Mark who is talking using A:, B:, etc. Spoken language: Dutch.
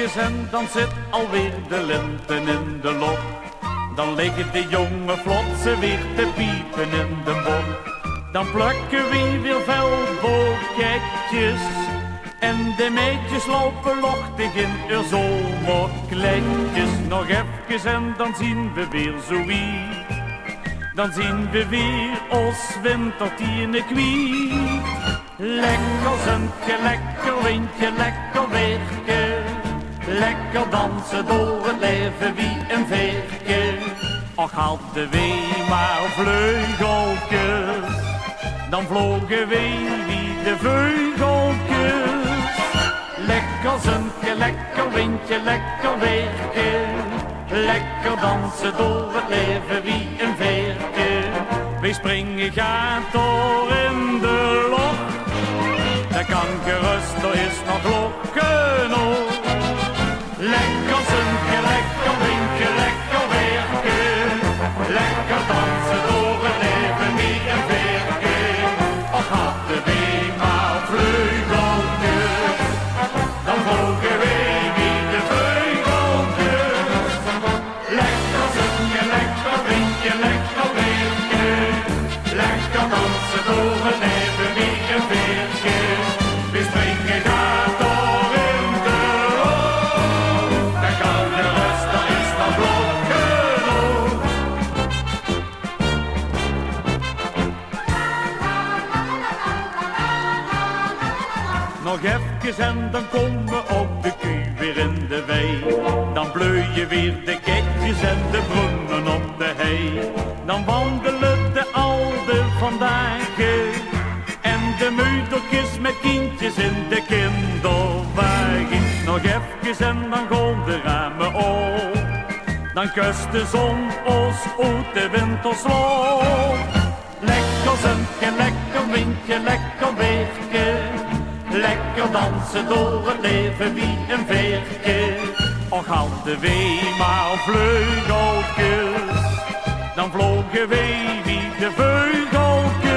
A: eventjes en dan zit alweer de lente in de lok. Dan liggen de jonge flotsen weer te piepen in de bok. Dan plukken we weer veldboketjes en de meidjes lopen lochtig in hun zomerkleedjes. Nog even en dan zien we weer zoiets. Dan zien we weer ons wintertiene kwiet. Lekker zundje, lekker windje, lekker weertje. Lekker dansen door het leven wie een veertje. Och hadden we maar vleugeltjes, dan vlogen we wie de veugeltjes. Lekker zundje, lekker windje, lekker weertje. Lekker dansen door het leven wie een veertje. We springen gaat door in de loch. De kan gerust, er is nog log genoeg. Lekker zundje, lekker windje, lekker weertje. Lekker dansen door het leven wie een veertje. Och hadden we maar vleugeltjes, dan vlogen we wie de veugeltjes. Lekker zundje, lekker windje, lekker weertje. Lekker dansen door het leven wie een veertje. We springen gaat door in de loch. Dan kan de rust, er is nog log genoeg. Nog even en dan komen ook de koe weer in de wei. Dan bleuien weer de ketjes en de bronnen op de hei. Dan wandelen de oude vandaag en de moedertjes met kindjes in de kinderwagen. Nog even en dan gaan de ramen op. Dan kust de zon ons uit de winterslaap. Lekker zundje, lekker windje, lekker weertje. Lekker dansen door het leven wie een veertje. Och hadden we maar vleugeltjes, dan vlogen we wie de veugeltjes.